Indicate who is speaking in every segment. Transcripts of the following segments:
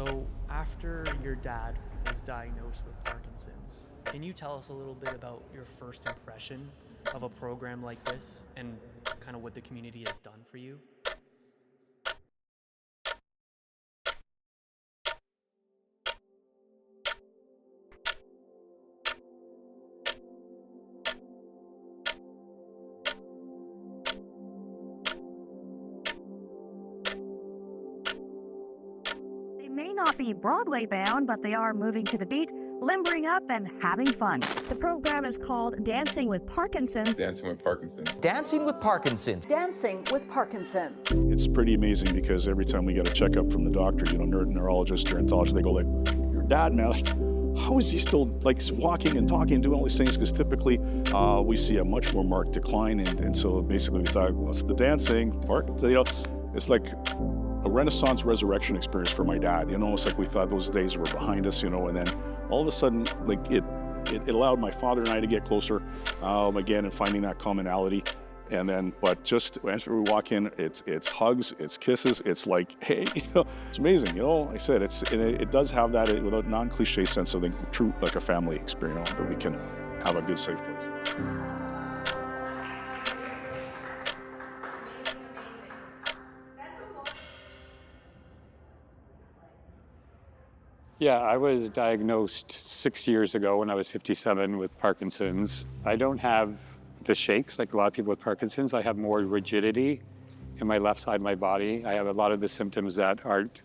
Speaker 1: So after your dad was diagnosed with Parkinson's, can you tell us a little bit about your first impression of a program like this and kind of what the community has done for you?
Speaker 2: They may not be Broadway bound, but they are moving to the beat, limbering up and having fun. The program is called Dancing with Parkinson's.
Speaker 3: Dancing with Parkinson's.
Speaker 4: Dancing with Parkinson's.
Speaker 5: Dancing with Parkinson's.
Speaker 6: It's pretty amazing because every time we get a checkup from the doctor, neurologist, gerontologist, they go like, your dad, man, like, how is he still like walking and talking and doing all these things? Because typically we see a much more marked decline. And so basically we thought, well, it's the dancing part, it's like a Renaissance resurrection experience for my dad. It's like we thought those days were behind us, and then all of a sudden, like it allowed my father and I to get closer again and finding that commonality. And then, but just after we walk in, it's hugs, it's kisses, it's like, hey, it's amazing. Like I said, it does have that without non-cliche sense of the true, like a family experience, that we can have a good, safe place.
Speaker 7: Yeah, I was diagnosed 6 years ago when I was 57 with Parkinson's. I don't have the shakes like a lot of people with Parkinson's. I have more rigidity in my left side of my body. I have a lot of the symptoms that aren't,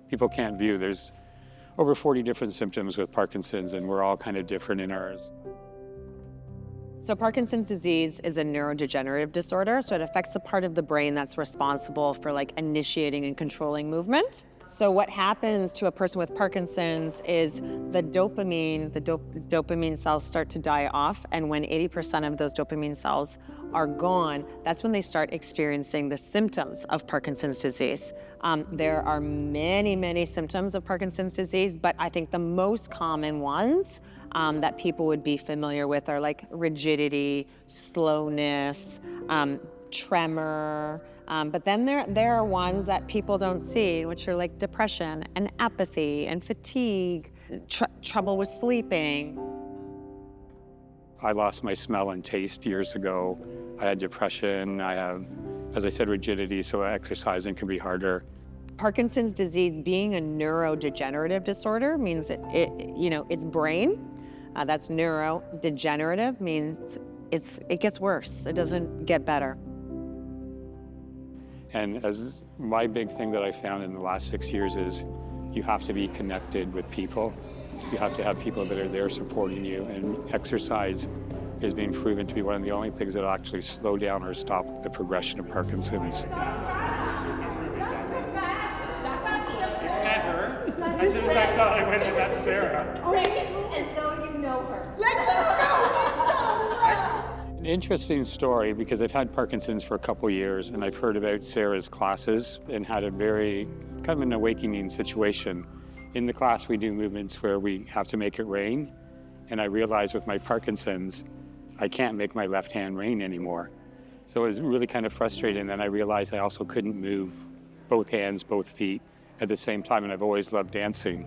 Speaker 7: people can't view. There's over 40 different symptoms with Parkinson's, and we're all kind of different in ours.
Speaker 8: So Parkinson's disease is a neurodegenerative disorder, so it affects a part of the brain that's responsible for initiating and controlling movement. So what happens to a person with Parkinson's is the dopamine cells start to die off, and when 80% of those dopamine cells are gone, that's when they start experiencing the symptoms of Parkinson's disease. There are many, many symptoms of Parkinson's disease, but I think the most common ones that people would be familiar with are like rigidity, slowness, tremor, but then there are ones that people don't see, which are like depression and apathy and fatigue, trouble with sleeping.
Speaker 7: I lost my smell and taste years ago. I had depression. I have, as I said, rigidity, so exercising can be harder.
Speaker 8: Parkinson's disease being a neurodegenerative disorder means it's brain. That's neurodegenerative, means it gets worse. It doesn't get better.
Speaker 7: And as my big thing that I found in the last 6 years is you have to be connected with people. You have to have people that are there supporting you, and exercise is being proven to be one of the only things that will actually slow down or stop the progression of Parkinson's.
Speaker 9: Isn't that her? As soon as I saw it, I went, that's Sarah.
Speaker 5: As though you know her.
Speaker 7: An interesting story, because I've had Parkinson's for a couple years, and I've heard about Sarah's classes and had a very kind of an awakening situation. In the class, we do movements where we have to make it rain, and I realized with my Parkinson's, I can't make my left hand rain anymore. So it was really kind of frustrating. And then I realized I also couldn't move both hands, both feet at the same time, and I've always loved dancing.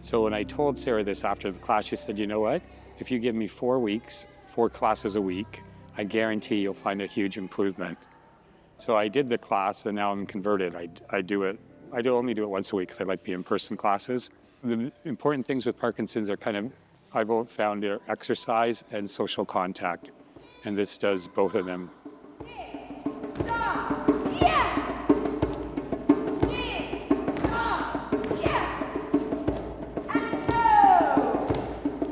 Speaker 7: So when I told Sarah this after the class, she said, you know what? If you give me 4 weeks, 4 classes a week, I guarantee you'll find a huge improvement. So I did the class, and now I'm converted. I do it. I only do it once a week because I like the in-person classes. The important things with Parkinson's are I've found exercise and social contact, and this does both of them.
Speaker 5: Stop! Yes! Stop! Yes! And no!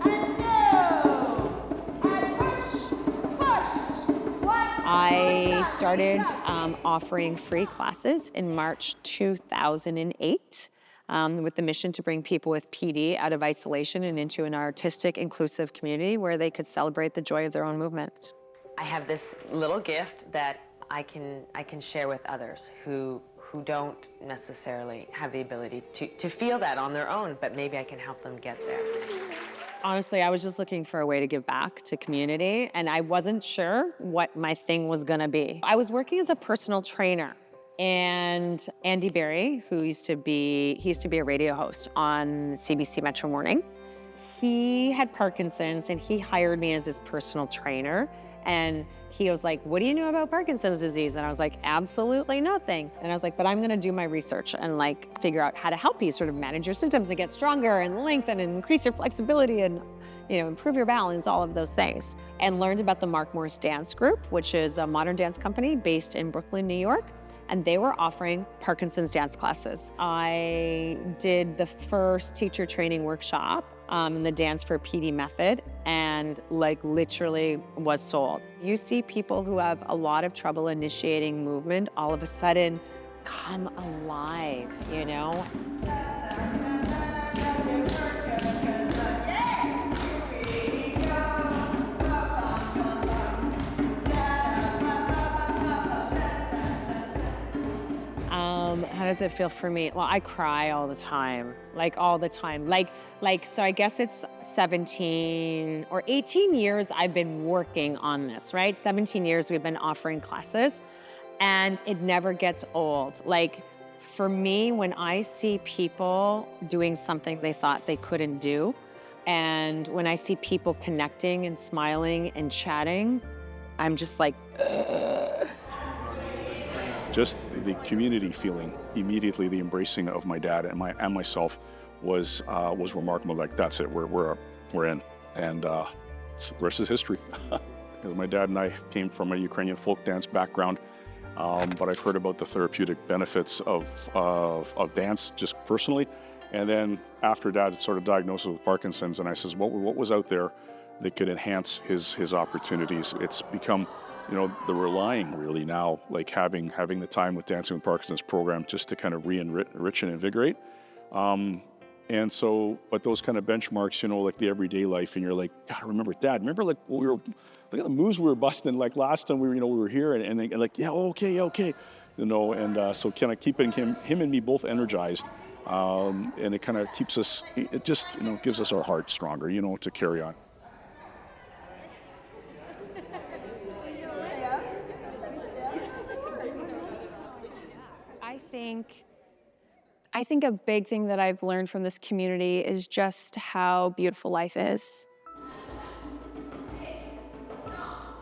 Speaker 5: And no! And push!
Speaker 8: I started offering free classes in March 2008 with the mission to bring people with PD out of isolation and into an artistic, inclusive community where they could celebrate the joy of their own movement.
Speaker 10: I have this little gift that I can share with others who don't necessarily have the ability to feel that on their own, but maybe I can help them get there.
Speaker 8: Honestly, I was just looking for a way to give back to community, and I wasn't sure what my thing was gonna be. I was working as a personal trainer And Andy Berry, who used to be a radio host on CBC Metro Morning, he had Parkinson's and he hired me as his personal trainer. And he was like, what do you know about Parkinson's disease? And I was like, absolutely nothing. And I was like, but I'm gonna do my research and like figure out how to help you sort of manage your symptoms and get stronger and lengthen and increase your flexibility and, you know, improve your balance, all of those things. And learned about the Mark Morris Dance Group, which is a modern dance company based in Brooklyn, New York. And they were offering Parkinson's dance classes. I did the first teacher training workshop in the Dance for PD method and like literally was sold. You see people who have a lot of trouble initiating movement all of a sudden come alive, you know? How does it feel for me? Well, I cry all the time, like all the time. So I guess it's 17 or 18 years I've been working on this, right? 17 years we've been offering classes and it never gets old. Like for me, when I see people doing something they thought they couldn't do, and when I see people connecting and smiling and chatting, I'm just like, ugh.
Speaker 6: Just the community feeling, immediately the embracing of my dad and myself was remarkable. Like, that's it, we're in, and the rest is history. Because my dad and I came from a Ukrainian folk dance background, but I've heard about the therapeutic benefits of dance just personally, and then after Dad sort of diagnosed with Parkinson's, and I says, what was out there that could enhance his opportunities? It's become, you know, the relying really now, like having the time with Dancing with Parkinson's program just to kind of re-enrich and invigorate. And so, but those kind of benchmarks, you know, like the everyday life, and you're like, God, remember Dad, remember like look at the moves we were busting like last time we were here, and like, yeah, okay, you know, and so kind of keeping him and me both energized, and it kind of keeps us, it just, you know, gives us our heart stronger, you know, to carry on.
Speaker 3: I think a big thing that I've learned from this community is just how beautiful life is.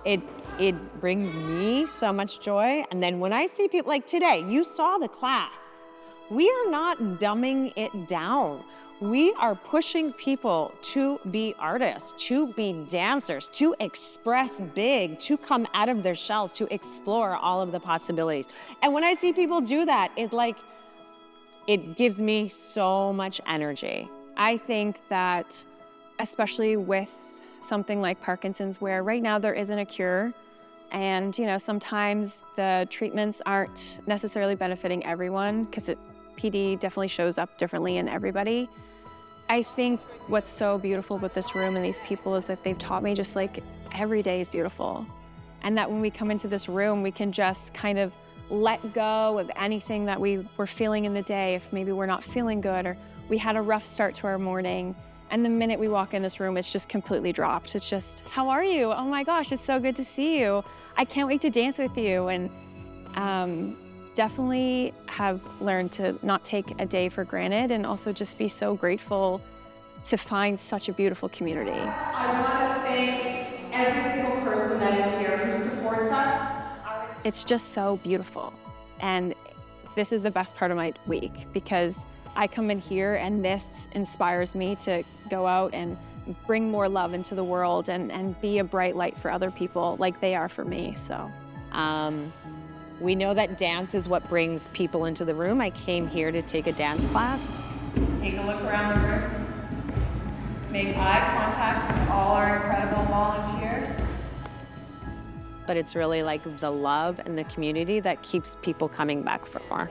Speaker 8: It brings me so much joy. And then when I see people like today, you saw the class. We are not dumbing it down. We are pushing people to be artists, to be dancers, to express big, to come out of their shells, to explore all of the possibilities. And when I see people do that, it gives me so much energy.
Speaker 3: I think that, especially with something like Parkinson's, where right now there isn't a cure, and you know, sometimes the treatments aren't necessarily benefiting everyone, because PD definitely shows up differently in everybody. I think what's so beautiful with this room and these people is that they've taught me just like every day is beautiful. And that when we come into this room, we can just kind of let go of anything that we were feeling in the day. If maybe we're not feeling good or we had a rough start to our morning, and the minute we walk in this room, it's just completely dropped. It's just, how are you? Oh my gosh, it's so good to see you. I can't wait to dance with you. And definitely have learned to not take a day for granted, and also just be so grateful to find such a beautiful community.
Speaker 5: I want to thank every single person that is here who supports us.
Speaker 3: It's just so beautiful. And this is the best part of my week, because I come in here and this inspires me to go out and bring more love into the world and be a bright light for other people like they are for me, so.
Speaker 8: We know that dance is what brings people into the room. I came here to take a dance class.
Speaker 5: Take a look around the room. Make eye contact with all our incredible volunteers.
Speaker 8: But it's really like the love and the community that keeps people coming back for more.